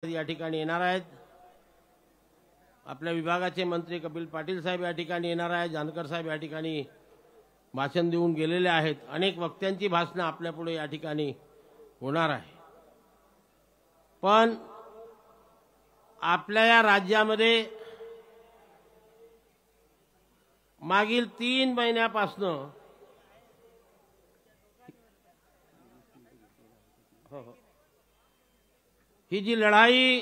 या ठिकाणी येणार आहेत। आपल्या विभागाचे मंत्री कपिल पाटील साहेब या ठिकाणी येणार आहेत। जानकर साहेब या ठिकाणी भाषण देऊन गेलेले आहेत। अनेक वक्त्यांची भाषणे आपल्या पुढे या ठिकाणी होणार आहे। पण आपल्या या राज्यामध्ये मागील 3 महिन्यापासून ही जी लढाई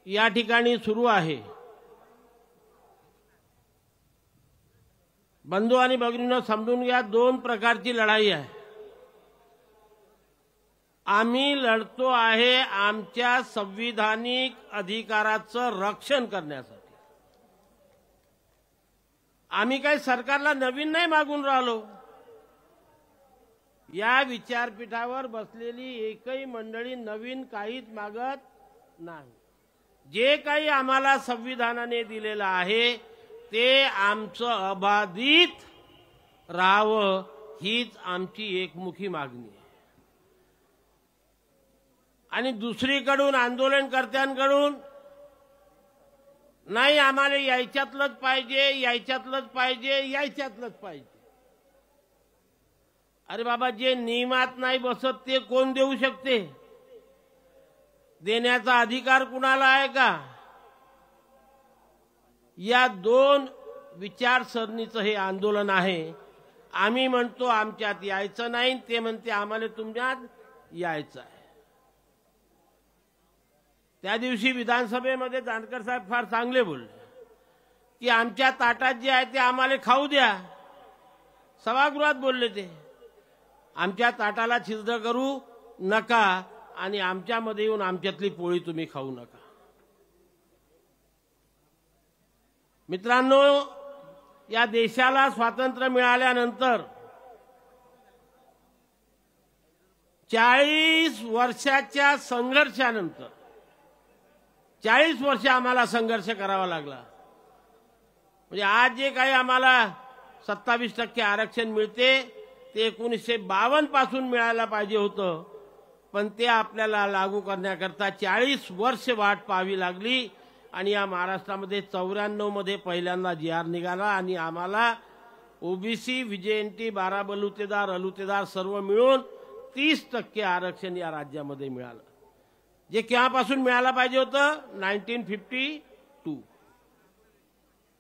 या ठिकाणी सुरू आहे, बंधू आणि भगिनींनो समजून घ्या, 2 प्रकारची लढाई आहे। आम्ही लढतो आहे आमच्या संविधानिक अधिकाराचं रक्षण करण्यासाठी। आम्ही काही सरकारला नवीन नाही मागून राहिलो। या विचारपीठावर बसलेली एकही मंडळी नवीन काहीच मागत नाही। जे काही आम्हाला संविधानाने दिलेलं आहे ते आमचं अबाधित राहावं हीच आमची एकमुखी मागणी आहे। आणि दुसरीकडून आंदोलनकर्त्यांकडून नाही आम्हाला यायच्यातलंच पाहिजे, यायच्यातलंच पाहिजे, यायच्यातलंच पाहिजे। अरे बाबा, जे नियमात नाही बसत ते कोण देऊ शकते? देण्याचा अधिकार कुणाला आहे का? या 2 विचारसरणीचं हे आंदोलन आहे। आम्ही म्हणतो आमच्यात यायचं नाही, ते म्हणते आम्हाला तुमच्यात यायचं आहे। त्या दिवशी विधानसभेमध्ये जानकर साहेब फार चांगले बोलले की आमच्या ताटात जे आहे ते आम्हाला खाऊ द्या। सभागृहात बोलले ते, आमच्या ताटाला छिद्र करू नका आणि आमच्यामध्ये येऊन आमच्यातली पोळी तुम्ही खाऊ नका। मित्रांनो, या देशाला स्वातंत्र्य मिळाल्यानंतर 40 वर्षाच्या संघर्षानंतर 40 वर्ष आम्हाला संघर्ष करावा लागला। म्हणजे आज जे काही आम्हाला 27% आरक्षण मिळते ते 1952 पासून मिळायला पाहिजे होतं, पण ते आपल्याला लागू करण्याकरता 40 वर्ष वाट पाहावी लागली। आणि या महाराष्ट्रामध्ये 94 मध्ये पहिल्यांदा जी.आर. निघाला आणि आम्हाला ओबीसी, व्हीजेएनटी, 12 बलुतेदार, अलुतेदार सर्व मिळून 30% आरक्षण या राज्यामध्ये मिळालं, जे केव्हापासून मिळायला पाहिजे होतं? 1952।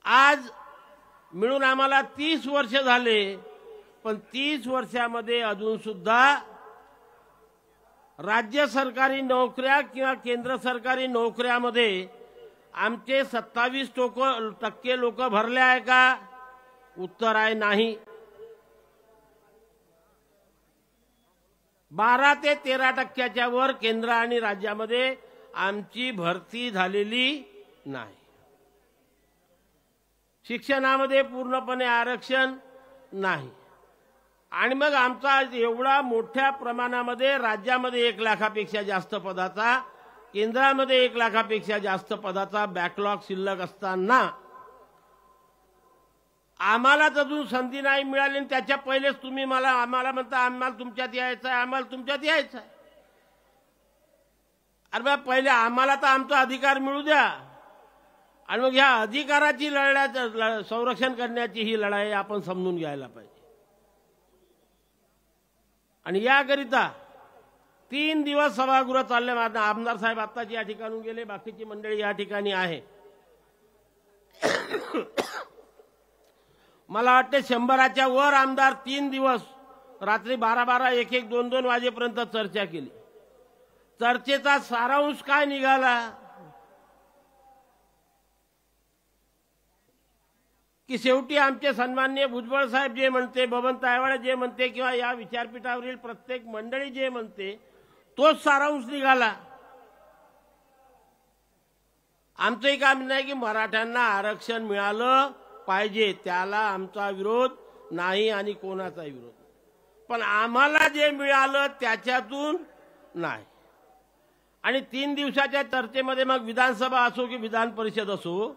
आज मिळून आम्हाला 30 वर्ष झाले, पण 30 वर्षामध्ये अजून सुद्धा राज्य सरकारी नोकऱ्या किंवा केंद्र सरकारी नोकऱ्यामध्ये आमचे 27% लोक भरले आहे का? उत्तर आहे नाही। 12 ते 13% वर केंद्र आणि राज्यामध्ये आमची भरती झालेली नाही। शिक्षणामध्ये पूर्णपणे आरक्षण नाही। आणि मग आमचा एवढा मोठ्या प्रमाणामध्ये राज्यामध्ये 1 लाखापेक्षा जास्त पदाचा, केंद्रामध्ये 1 लाखापेक्षा जास्त पदाचा बॅकलॉग शिल्लक असताना आम्हालाच अजून संधी नाही मिळाली। त्याच्या पहिलेच तुम्ही आम्हाला म्हणता आम्हाला तुमच्यात यायचं आहे, आम्हाला तुमच्यात यायचं आहे। अरे बा, पहिले आम्हाला तर आमचा अधिकार मिळू द्या आणि मग ह्या अधिकाराची संरक्षण करण्याची ही लढाई आपण समजून घ्यायला पाहिजे। आणि याकरिता 3 दिवस सभागृह चालले। आमदार साहेब आत्ताच या ठिकाणून गेले, बाकीची मंडळी या ठिकाणी आहे। मला वाटते 100च्या वर आमदार 3 दिवस रात्री 12-12, 1-1, 2-2 वाजेपर्यंत चर्चा केली। चर्चेचा सारांश काय निघाला की शेवटी आमचे सन्माननीय भुजबळ साहेब जे म्हणते, बबन तायवाळे जे म्हणते किंवा या विचारपीठावरील प्रत्येक मंडळी जे म्हणते तोच सारांश निघाला। आमचंही काम नाही की मराठ्यांना आरक्षण मिळालं पाहिजे, त्याला आमचा विरोध नाही आणि कोणाचाही विरोध नाही, पण आम्हाला जे मिळालं त्याच्यातून नाही। आणि 3 दिवसाच्या चर्चेमध्ये मग विधानसभा असो की विधान परिषद असो,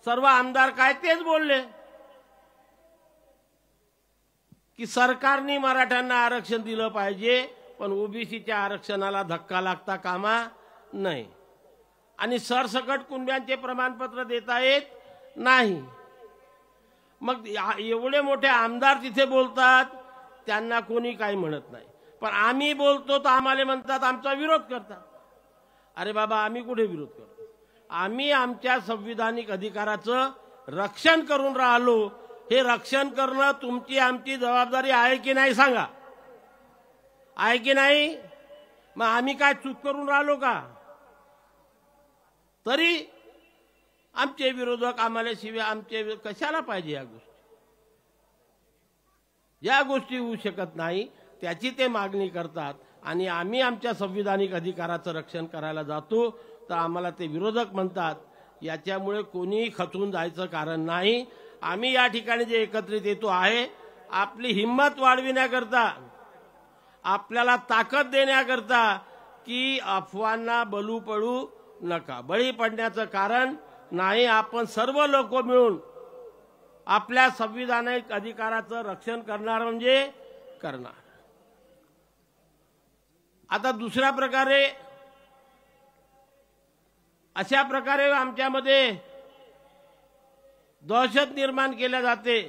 सर्व आमदार काय तेच बोलले की सरकारने मराठ्यांना आरक्षण दिलं पाहिजे, पण ओबीसीच्या आरक्षणाला धक्का लागता कामा नाही आणि सरसकट कुणब्यांचे प्रमाणपत्र देता येत नाही। मग एवढे मोठे आमदार तिथे बोलतात, त्यांना कोणी काही म्हणत नाही, पण आम्ही बोलतो तर आम्हाला म्हणतात आमचा विरोध करतात। अरे बाबा, आम्ही कुठे विरोध करतो? आम्ही आमच्या संविधानिक अधिकाराचं रक्षण करून राहिलो। हे रक्षण करणं तुमची आमची जबाबदारी आहे की नाही सांगा, आहे की नाही? मग आम्ही काय चूक करून राहिलो का? तरी आमचे विरोधक आम्हाला शिवाय आमचे कशाला पाहिजे? या गोष्टी होऊ शकत नाही त्याची ते मागणी करतात आणि आम्ही आमच्या संविधानिक अधिकाराचं रक्षण करायला जातो तर आम्हाला ते विरोधक म्हणतात। याच्यामुळे कोणी खचून जायचं कारण नाही। आम्ही या ठिकाणी जे एकत्रित येतो आहे आपली हिंमत वाढविण्याकरता, आपल्याला ताकद देण्याकरता की अफवांना बळी पडू नका। बळी पडण्याचं कारण नाही, आपण सर्व लोक मिळून आपल्या संविधानिक अधिकाराचं रक्षण करणार म्हणजे करणार। आता दुसऱ्या प्रकारे अशा प्रकारे आमच्यामध्ये दहशत निर्माण केल्या जाते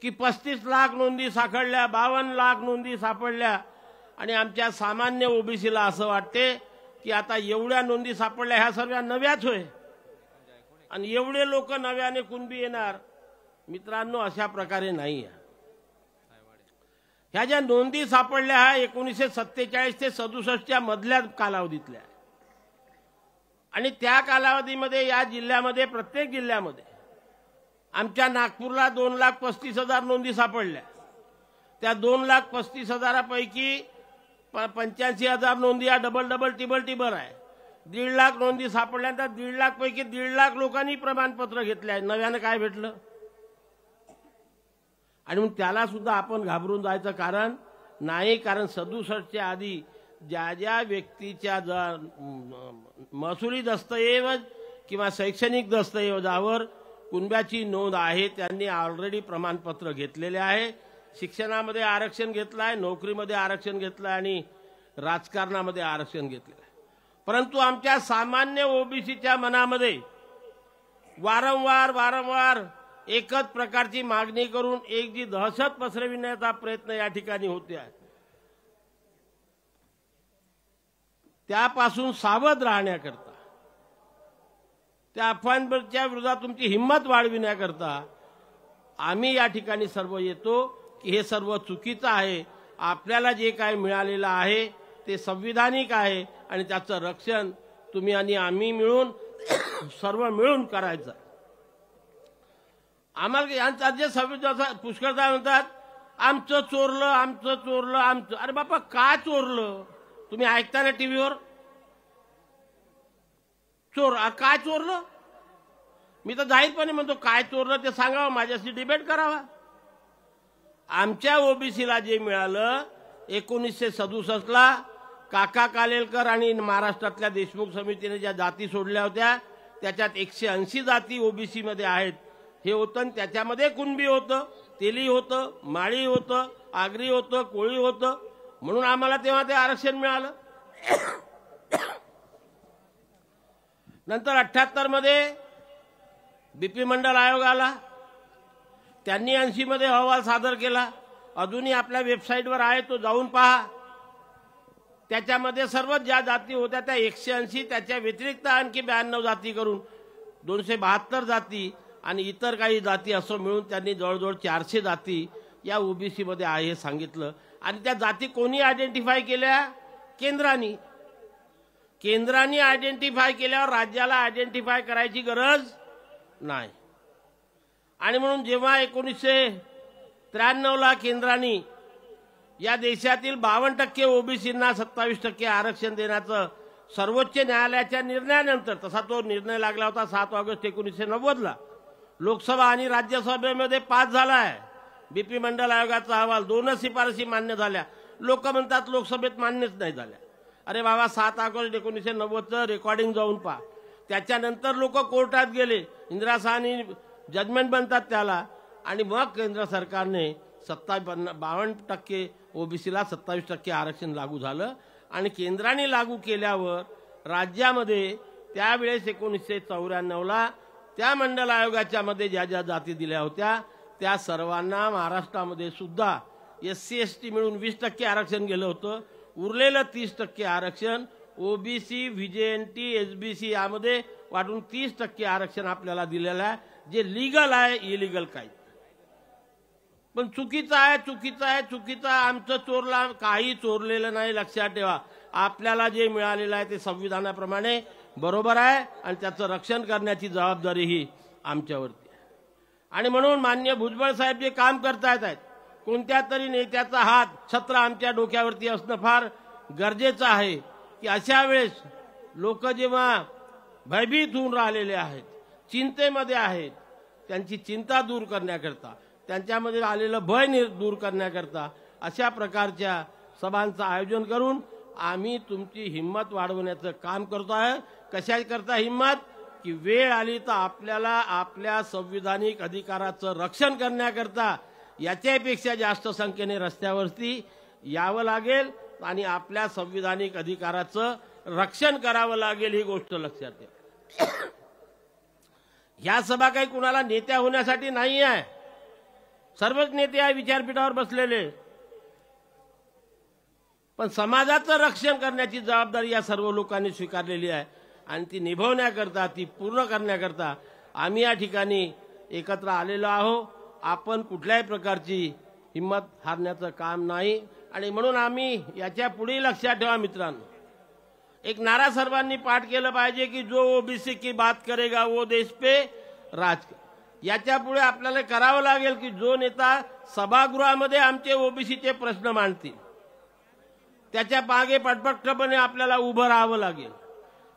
की 35 लाख नोंदी सापडल्या, 52 लाख नोंदी सापडल्या आणि आमच्या सामान्य ओबीसीला असं वाटते की आता एवढ्या नोंदी सापडल्या ह्या सर्व नव्याच होय आणि एवढे लोक नव्याने कुणबी येणार। मित्रांनो, अशा प्रकारे नाही आहे। ह्या ज्या नोंदी सापडल्या ह्या 1947 ते 67 मधल्या कालावधीतल्या आणि त्या कालावधीमध्ये या जिल्ह्यामध्ये प्रत्येक जिल्ह्यामध्ये आमच्या नागपूरला 2,35,000 नोंदी सापडल्या। त्या 2,35,000 पैकी 85,000 नोंदी या डबल टिबल आहे। 1.5 लाख नोंदी सापडल्यानंतर 1.5 लाख पैकी 1.5 लाख लोकांनी प्रमाणपत्र घेतले, नव्यानं काय भेटलं? आणि मग त्याला सुद्धा आपण घाबरून जायचं कारण नाही, कारण 67च्या आधी ज्या ज्या व्यक्तीच्या महसुली दस्तऐवज किंवा शैक्षणिक दस्तऐवजावर कुणब्याची नोंद आहे त्यांनी ऑलरेडी प्रमाणपत्र घेतलेले आहे। शिक्षणामध्ये आरक्षण घेतलं आहे, नोकरीमध्ये आरक्षण घेतलं आहे आणि राजकारणामध्ये आरक्षण घेतलं आहे। परंतु आमच्या सामान्य ओबीसीच्या मनामध्ये वारंवार एकच प्रकारची मागणी करून एक जी दहशत पसरविण्याचा प्रयत्न या ठिकाणी होते आहे, त्यापासून सावध राहण्याकरता, त्या अफवांच्या विरोधात तुमची हिंमत वाढविण्याकरता आम्ही या ठिकाणी सर्व येतो की हे सर्व चुकीचं आहे। आपल्याला जे काय मिळालेलं आहे ते संविधानिक आहे आणि त्याचं रक्षण तुम्ही आणि आम्ही मिळून सर्व मिळून करायचं। आम्हाला यांचा जे पुष्कळदा म्हणतात आमचं चोरलं, आमचं चोरलं, आमचं। अरे बापा, काय चोरलं? तुम्ही ऐकता ना टीव्हीवर? काय चोरलं? मी तर जाहीरपणे म्हणतो काय चोरलं ते सांगावं, माझ्याशी डिबेट करावा। आमच्या ओबीसीला जे मिळालं 1967ला काका कालेलकर आणि महाराष्ट्रातल्या देशमुख समितीने ज्या जाती सोडल्या होत्या त्याच्यात 180 जाती ओबीसी मध्ये आहेत हे होतं। त्याच्यामध्ये कुणबी होतं, तेली होतं, माळी होतं, आगरी होतं, कोळी होतं, म्हणून आम्हाला तेव्हा ते आरक्षण मिळालं। नंतर 78 मध्ये बीपी मंडल आयोग आला, त्यांनी 80 मध्ये अहवाल सादर केला, अजूनही आपल्या वेबसाईटवर आहे, तो जाऊन पहा। त्याच्यामध्ये सर्व ज्या जाती होत्या त्या 180, त्याच्या व्यतिरिक्त आणखी 92 जाती करून 272 जाती आणि इतर काही जाती असं मिळून त्यांनी जवळजवळ 400 जाती या ओबीसी मध्ये आहे हे सांगितलं। आणि त्या जाती कोणी आयडेंटिफाय केल्या? केंद्राने। केंद्राने आयडेंटिफाय केल्यावर राज्याला आयडेंटिफाय करायची गरज नाही। आणि म्हणून जेव्हा 1993ला केंद्राने या देशातील 52% ओबीसींना 27% आरक्षण देण्याचं सर्वोच्च न्यायालयाच्या निर्णयानंतर, तसा तो निर्णय लागला होता 7 ऑगस्ट 1990ला, लोकसभा आणि राज्यसभेमध्ये पास झाला आहे बीपी मंडल आयोगाचा अहवाल। 2 शिफारसी मान्य झाल्या। लोक म्हणतात लोकसभेत मान्यच नाही झाल्या। अरे बाबा, 7 ऑगस्ट 1990चं रेकॉर्डिंग जाऊन पहा। त्याच्यानंतर लोक कोर्टात गेले, इंदिरा साहनी जजमेंट बनतात त्याला, आणि मग केंद्र सरकारने 52% ओबीसीला 27% आरक्षण लागू झालं आणि केंद्राने लागू केल्यावर राज्यामध्ये त्यावेळेस 1994ला त्या मंडल आयोगाच्या मध्ये ज्या ज्या जाती दिल्या होत्या त्या सर्वांना महाराष्ट्रामध्ये सुद्धा SC ST मिळून 20% आरक्षण गेलं होतं. उरलेलं 30% आरक्षण ओबीसी व्हीजेएनटी SBC यामध्ये वाटून 30% आरक्षण आपल्याला दिलेलं आहे, जे लीगल आहे, इलिगल काही. पण चुकीचं आहे. आमचं चोरला काही चोरलेलं नाही. लक्षात ठेवा, आपल्याला जे मिळालेलं आहे ते संविधानाप्रमाणे बरोबर आहे आणि त्याचं रक्षण करण्याची जबाबदारी ही आमच्यावरती आहे. आणि म्हणून माननीय भुजबळ साहेब जे काम करतायत आहेत, कोणत्या तरी नेत्याचा हात छत्र आमच्या डोक्यावरती असणं फार गरजेचं आहे की अशा वेळेस लोक जेव्हा भयभीत होऊन राहिलेले आहेत, चिंतेमध्ये आहेत, त्यांची चिंता दूर करण्याकरता, त्यांच्यामध्ये आलेलं भय दूर करण्याकरता अशा प्रकारच्या सभांचं आयोजन करून आम्ही तुमची हिंमत वाढवण्याचं काम करतो आहे. कशा करता हिंमत की वेळ आली तर आपल्याला आपल्या संविधानिक अधिकाराचं रक्षण करण्याकरता याच्यापेक्षा जास्त संख्येने रस्त्यावरती यावं लागेल आणि आपल्या संविधानिक अधिकाराचं रक्षण करावं लागेल, ही गोष्ट लक्षात ठेवा. ह्या सभा काही कुणाला नेत्या होण्यासाठी नाही आहे. सर्वच नेते या विचारपीठावर बसलेले, पण समाजाचं रक्षण करण्याची जबाबदारी या सर्व लोकांनी स्वीकारलेली आहे आणि ती निभवण्याकरता, ती पूर्ण करण्याकरता आम्ही या ठिकाणी एकत्र आलेलो आहोत. आपण कुठल्याही प्रकारची हिंमत हारण्याचं काम नाही आणि म्हणून आम्ही याच्या पुढे लक्षात ठेवा मित्रांनो, एक नारा सर्वांनी पाठ केलं पाहिजे की जो ओबीसी की बात करेगा वो देश पे राज. याच्या पुढे आपल्याला करावं लागेल की जो नेता सभागृहामध्ये आमचे ओबीसीचे प्रश्न मांडतील त्याच्या मागे पटपटपणे आपल्याला उभं राहावं लागेल.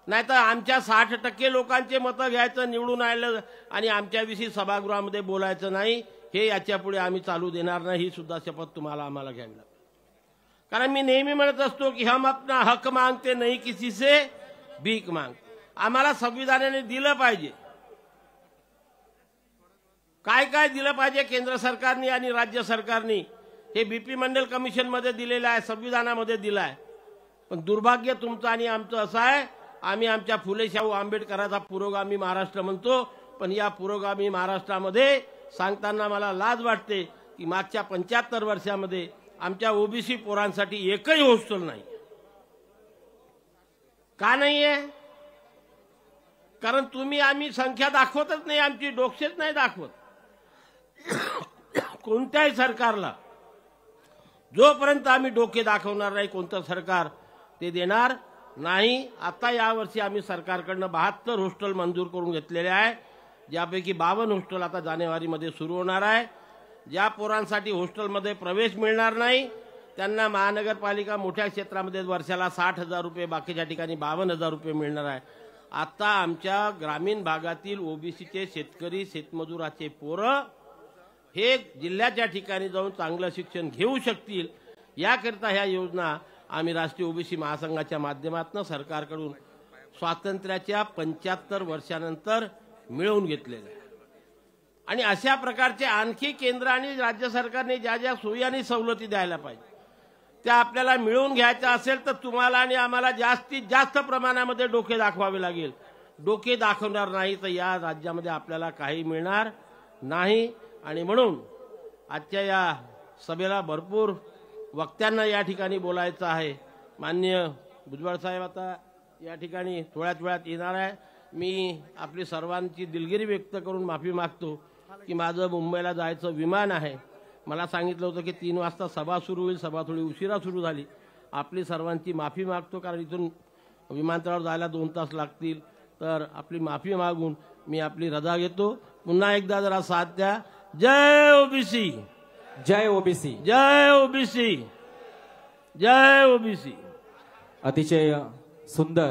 नाहीतर आमच्या 60% लोकांचे मतं घ्यायचं, निवडून आलं आणि आमच्याविषयी सभागृहामध्ये बोलायचं नाही, हे याच्या पुढे आम्ही चालू देणार नाही. ही सुद्धा शपथ तुम्हाला आम्हाला घ्यावी लागेल. कारण मी नेहमी म्हणत असतो की हम अपना हक मांगते नहीं किसी से भीक मांगते. आम्हाला संविधानाने दिलं पाहिजे. काय काय दिलं पाहिजे केंद्र सरकारने आणि राज्य सरकारने हे बीपी मंडल कमिशन मध्ये दिलेलं आहे, संविधानामध्ये दिलं आहे. पण दुर्भाग्य तुमचं आणि आमचं असं आहे, आम्ही आमच्या फुले शाहू आंबेडकरांचा पुरोगामी महाराष्ट्र म्हणतो, पण या पुरोगामी महाराष्ट्रामध्ये सांगताना मला लाज वाटते की मागच्या 75 वर्षामध्ये आमच्या ओबीसी पोरांसाठी एकही हॉस्टेल नाही. का नाहीये? कारण तुम्ही आम्ही संख्या दाखवतच नाही, आमची डोकशेच नाही दाखवत. कोणत्याही सरकारला जोपर्यंत आम्ही डोके दाखवणार नाही, कोणतं सरकार ते देणार नाही. आता यावर्षी आम्ही सरकारकडनं 72 हॉस्टेल मंजूर करून घेतलेले आहे, ज्यापैकी 52 हॉस्टेल आता जानेवारीमध्ये सुरू होणार आहे. ज्या पोरांसाठी हॉस्टेलमध्ये प्रवेश मिळणार नाही त्यांना महानगरपालिका मोठ्या क्षेत्रामध्ये वर्षाला 60,000 रुपये, बाकीच्या ठिकाणी 52,000 रुपये मिळणार आहे. आता आमच्या ग्रामीण भागातील ओबीसीचे शेतकरी शेतमजुराचे पोरं हे जिल्ह्याच्या ठिकाणी जाऊन चांगलं शिक्षण घेऊ शकतील, याकरता ह्या योजना आम्ही राष्ट्रीय ओबीसी महासंघाच्या माध्यमातून सरकारकडून स्वातंत्र्याच्या 75 वर्षानंतर मिळवून घेतलेल्या आहे. आणि अशा प्रकारचे आणखी केंद्र आणि राज्य सरकारने ज्या ज्या सोयी आणि सवलती द्यायला पाहिजे त्या आपल्याला मिळवून घ्यायच्या असेल तर तुम्हाला आणि आम्हाला जास्तीत जास्त प्रमाणामध्ये डोके दाखवावे लागेल. डोके दाखवणार नाही तर या राज्यामध्ये आपल्याला काही मिळणार नाही. आणि म्हणून आजच्या या सभेला भरपूर वक्त्यांना या ठिकाणी बोलायचं आहे. माननीय भुजबळ साहेब आता या ठिकाणी थोड्याच वेळात येणार आहे. मी आपली सर्वांची दिलगिरी व्यक्त करून माफी मागतो की माझं मुंबईला जायचं विमान आहे. मला सांगितलं होतं की 3 वाजता सभा सुरू होईल, सभा थोडी उशिरा सुरू झाली. आपली सर्वांची माफी मागतो कारण इथून विमानतळावर जायला 2 तास लागतील. तर आपली माफी मागून मी आपली रजा घेतो. पुन्हा एकदा जरा साथ द्या. जय ओबीसी, जय ओबीसी, जय ओबीसी, जय ओबीसी. अतिशय सुंदर